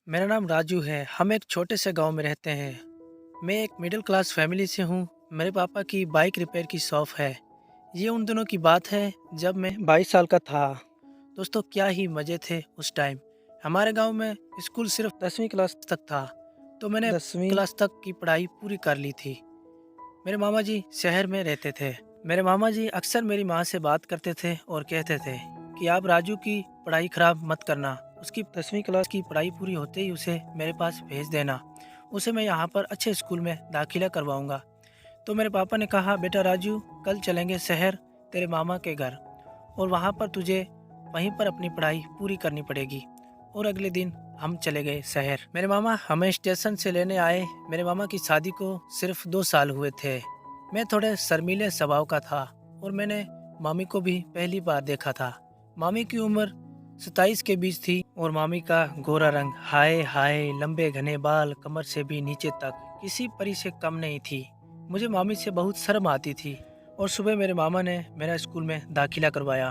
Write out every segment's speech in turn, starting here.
मेरा नाम राजू है। हम एक छोटे से गांव में रहते हैं। मैं एक मिडिल क्लास फैमिली से हूँ। मेरे पापा की बाइक रिपेयर की शॉप है। ये उन दिनों की बात है जब मैं 22 साल का था। दोस्तों, क्या ही मज़े थे उस टाइम। हमारे गांव में स्कूल सिर्फ 10वीं क्लास तक था, तो मैंने 10वीं क्लास तक की पढ़ाई पूरी कर ली थी। मेरे मामा जी शहर में रहते थे। मेरे मामा जी अक्सर मेरी माँ से बात करते थे और कहते थे कि आप राजू की पढ़ाई खराब मत करना। उसकी 10वीं क्लास की पढ़ाई पूरी होते ही उसे मेरे पास भेज देना। उसे मैं यहाँ पर अच्छे स्कूल में दाखिला करवाऊंगा। तो मेरे पापा ने कहा, बेटा राजू, कल चलेंगे शहर तेरे मामा के घर, और वहाँ पर तुझे वहीं पर अपनी पढ़ाई पूरी करनी पड़ेगी। और अगले दिन हम चले गए शहर। मेरे मामा हमें स्टेशन से लेने आए। मेरे मामा की शादी को सिर्फ 2 साल हुए थे। मैं थोड़े शर्मीले स्वभाव का था और मैंने मामी को भी पहली बार देखा था। मामी की उम्र 27 के बीच थी और मामी का गोरा रंग, हाय हाय, लंबे घने बाल कमर से भी नीचे तक किसी परी से कम नहीं थी। मुझे मामी से बहुत शर्म आती थी। और सुबह मेरे मामा ने मेरा स्कूल में दाखिला करवाया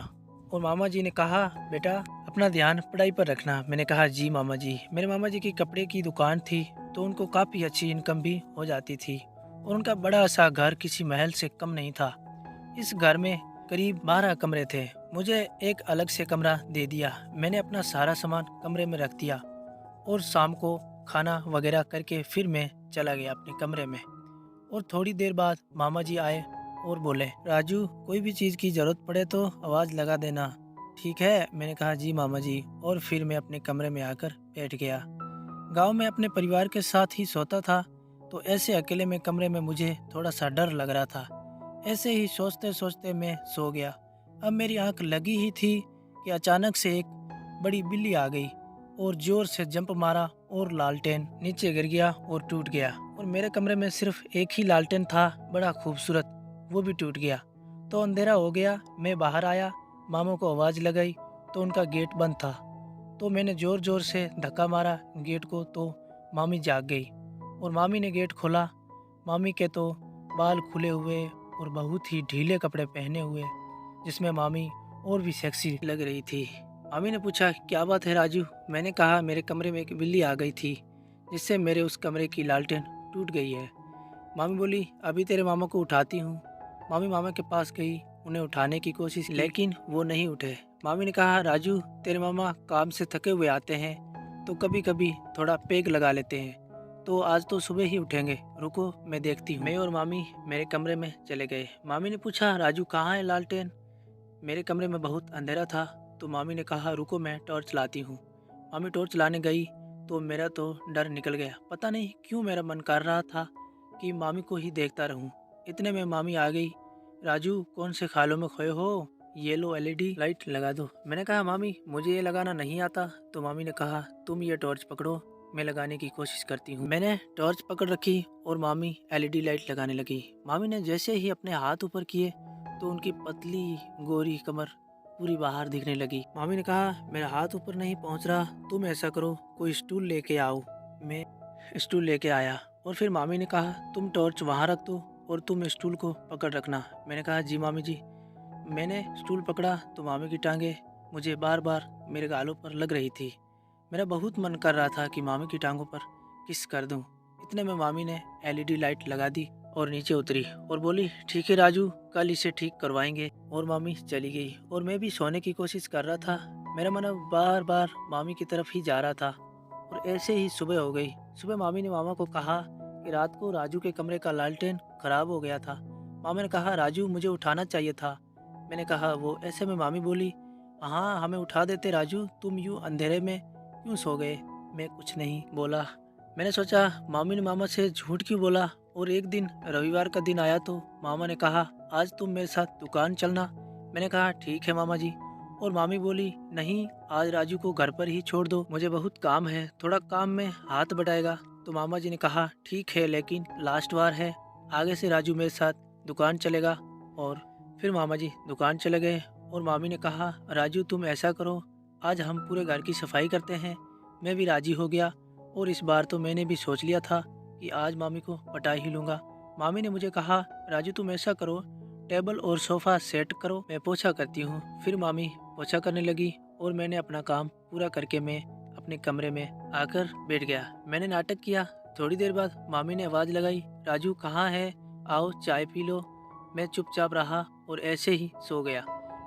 और मामा जी ने कहा, बेटा अपना ध्यान पढ़ाई पर रखना। मैंने कहा, जी मामा जी। मेरे मामा जी की कपड़े की दुकान थी, तो उनको काफ़ी अच्छी इनकम भी हो जाती थी और उनका बड़ा सा घर किसी महल से कम नहीं था। इस घर में करीब 12 कमरे थे। मुझे एक अलग से कमरा दे दिया। मैंने अपना सारा सामान कमरे में रख दिया और शाम को खाना वगैरह करके फिर मैं चला गया अपने कमरे में। और थोड़ी देर बाद मामा जी आए और बोले, राजू, कोई भी चीज़ की ज़रूरत पड़े तो आवाज़ लगा देना, ठीक है? मैंने कहा, जी मामा जी। और फिर मैं अपने कमरे में आकर बैठ गया। गांव में अपने परिवार के साथ ही सोता था, तो ऐसे अकेले में कमरे में मुझे थोड़ा सा डर लग रहा था। ऐसे ही सोचते सोचते मैं सो गया। अब मेरी आंख लगी ही थी कि अचानक से एक बड़ी बिल्ली आ गई और जोर से जंप मारा और लालटेन नीचे गिर गया और टूट गया। और मेरे कमरे में सिर्फ एक ही लालटेन था, बड़ा खूबसूरत, वो भी टूट गया। तो अंधेरा हो गया। मैं बाहर आया, मामू को आवाज़ लगाई तो उनका गेट बंद था। तो मैंने ज़ोर ज़ोर से धक्का मारा गेट को, तो मामी जाग गई और मामी ने गेट खोला। मामी के तो बाल खुले हुए और बहुत ही ढीले कपड़े पहने हुए, जिसमें मामी और भी सेक्सी लग रही थी। मामी ने पूछा, क्या बात है राजू? मैंने कहा, मेरे कमरे में एक बिल्ली आ गई थी, जिससे मेरे उस कमरे की लालटेन टूट गई है। मामी बोली, अभी तेरे मामा को उठाती हूँ। मामी मामा के पास गई, उन्हें उठाने की कोशिश की, लेकिन वो नहीं उठे। मामी ने कहा, राजू, तेरे मामा काम से थके हुए आते हैं, तो कभी कभी थोड़ा पेग लगा लेते हैं, तो आज तो सुबह ही उठेंगे, रुको मैं देखती हूँ। मैं और मामी मेरे कमरे में चले गए। मामी ने पूछा, राजू कहाँ है लालटेन? मेरे कमरे में बहुत अंधेरा था, तो मामी ने कहा, रुको मैं टॉर्च लाती हूँ। मामी टॉर्च लाने गई तो मेरा तो डर निकल गया। पता नहीं क्यों मेरा मन कर रहा था कि मामी को ही देखता रहूं। इतने में मामी आ गई। राजू, कौन से खालों में खोए हो? ये लो एलईडी लाइट लगा दो। मैंने कहा, मामी मुझे ये लगाना नहीं आता। तो मामी ने कहा, तुम ये टॉर्च पकड़ो, मैं लगाने की कोशिश करती हूँ। मैंने टॉर्च पकड़ रखी और मामी एलईडी लाइट लगाने लगी। मामी ने जैसे ही अपने हाथ ऊपर किए तो उनकी पतली गोरी कमर पूरी बाहर दिखने लगी। मामी ने कहा, मेरा हाथ ऊपर नहीं पहुंच रहा, तुम ऐसा करो, कोई स्टूल लेके आओ। मैं स्टूल लेके आया और फिर मामी ने कहा, तुम टॉर्च वहाँ रख दो और तुम स्टूल को पकड़ रखना। मैंने कहा, जी मामी जी। मैंने स्टूल पकड़ा तो मामी की टांगे मुझे बार बार मेरे गालों पर लग रही थी। मेरा बहुत मन कर रहा था कि मामी की टांगों पर किस कर दूं। इतने में मामी ने एलईडी लाइट लगा दी और नीचे उतरी और बोली, ठीक है राजू, कल इसे ठीक करवाएंगे। और मामी चली गई और मैं भी सोने की कोशिश कर रहा था। मेरा मन अब बार बार मामी की तरफ ही जा रहा था। और ऐसे ही सुबह हो गई। सुबह मामी ने मामा को कहा कि रात को राजू के कमरे का लालटेन खराब हो गया था। मामा ने कहा, राजू मुझे उठाना चाहिए था। मैंने कहा, वो ऐसे में मामी बोली, हाँ हमें उठा देते राजू, तुम यूँ अंधेरे में क्यों सो गए? मैं कुछ नहीं बोला। मैंने सोचा, मामी ने मामा से झूठ क्यों बोला। और एक दिन रविवार का दिन आया तो मामा ने कहा, आज तुम मेरे साथ दुकान चलना। मैंने कहा, ठीक है मामा जी। और मामी बोली, नहीं, आज राजू को घर पर ही छोड़ दो, मुझे बहुत काम है, थोड़ा काम में हाथ बटाएगा। तो मामा जी ने कहा, ठीक है, लेकिन लास्ट बार है, आगे से राजू मेरे साथ दुकान चलेगा। और फिर मामा जी दुकान चले गए और मामी ने कहा, राजू तुम ऐसा करो, आज हम पूरे घर की सफाई करते हैं। मैं भी राजी हो गया और इस बार तो मैंने भी सोच लिया था कि आज मामी को पटा ही लूँगा। मामी ने मुझे कहा, राजू तुम ऐसा करो, टेबल और सोफ़ा सेट करो, मैं पोछा करती हूँ। फिर मामी पोछा करने लगी और मैंने अपना काम पूरा करके मैं अपने कमरे में आकर बैठ गया। मैंने नाटक किया। थोड़ी देर बाद मामी ने आवाज़ लगाई, राजू कहाँ है, आओ चाय पी लो। मैं चुपचाप रहा और ऐसे ही सो गया।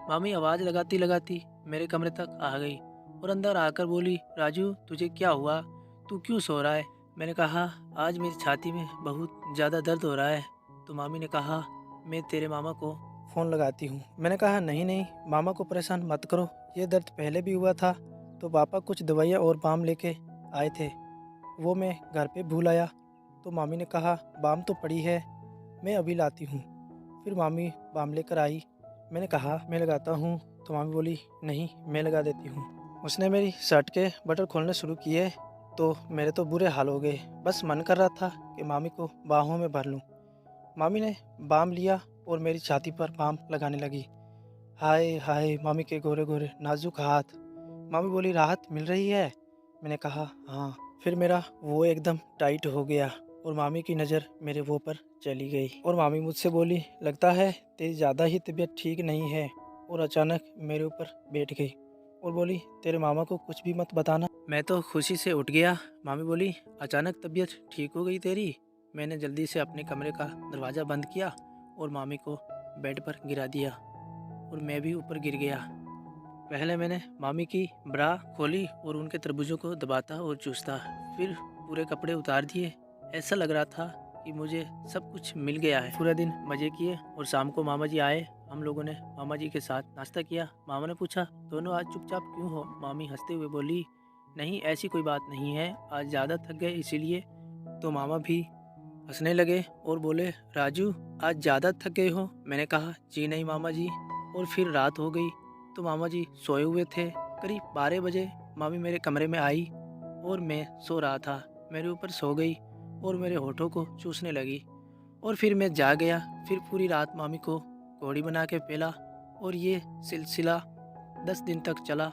मामी आवाज़ लगाती लगाती मेरे कमरे तक आ गई और अंदर आकर बोली, राजू तुझे क्या हुआ, तू क्यों सो रहा है? मैंने कहा, आज मेरी छाती में बहुत ज़्यादा दर्द हो रहा है। तो मामी ने कहा, मैं तेरे मामा को फ़ोन लगाती हूँ। मैंने कहा, नहीं नहीं, मामा को परेशान मत करो, ये दर्द पहले भी हुआ था। तो पापा कुछ दवाइयाँ और बाम लेके आए थे, वो मैं घर पे भूल आया। तो मामी ने कहा, बाम तो पड़ी है, मैं अभी लाती हूँ। फिर मामी बाम लेकर आई। मैंने कहा, मैं लगाता हूँ। तो मामी बोली, नहीं मैं लगा देती हूँ। उसने मेरी शर्ट के बटन खोलने शुरू किए तो मेरे तो बुरे हाल हो गए। बस मन कर रहा था कि मामी को बाहों में भर लूँ। मामी ने बाम लिया और मेरी छाती पर बाम लगाने लगी। हाय हाय, मामी के गोरे गोरे नाजुक हाथ। मामी बोली, राहत मिल रही है? मैंने कहा, हाँ। फिर मेरा वो एकदम टाइट हो गया और मामी की नज़र मेरे वो पर चली गई और मामी मुझसे बोली, लगता है तेरी ज़्यादा ही तबीयत ठीक नहीं है। और अचानक मेरे ऊपर बैठ गई और बोली, तेरे मामा को कुछ भी मत बताना। मैं तो खुशी से उठ गया। मामी बोली, अचानक तबीयत ठीक हो गई तेरी? मैंने जल्दी से अपने कमरे का दरवाज़ा बंद किया और मामी को बेड पर गिरा दिया और मैं भी ऊपर गिर गया। पहले मैंने मामी की ब्रा खोली और उनके तरबूजों को दबाता और चूसता, फिर पूरे कपड़े उतार दिए। ऐसा लग रहा था कि मुझे सब कुछ मिल गया है। पूरा दिन मज़े किए और शाम को मामा जी आए। हम लोगों ने मामा जी के साथ नाश्ता किया। मामा ने पूछा, दोनों आज चुपचाप क्यों हो? मामी हंसते हुए बोली, नहीं ऐसी कोई बात नहीं है, आज ज़्यादा थक गए इसीलिए। तो मामा भी हंसने लगे और बोले, राजू आज ज़्यादा थक गए हो? मैंने कहा, जी नहीं मामा जी। और फिर रात हो गई तो मामा जी सोए हुए थे। करीब 12 बजे मामी मेरे कमरे में आई और मैं सो रहा था। मेरे ऊपर सो गई और मेरे होठों को चूसने लगी और फिर मैं जाग गया। फिर पूरी रात मामी को घोड़ी बना के पेला और ये सिलसिला 10 दिन तक चला।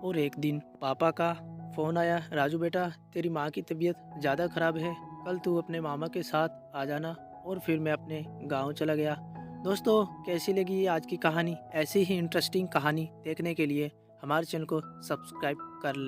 और एक दिन पापा का फ़ोन आया, राजू बेटा तेरी माँ की तबीयत ज़्यादा ख़राब है, कल तू अपने मामा के साथ आ जाना। और फिर मैं अपने गांव चला गया। दोस्तों कैसी लगी ये आज की कहानी? ऐसी ही इंटरेस्टिंग कहानी देखने के लिए हमारे चैनल को सब्सक्राइब कर लें।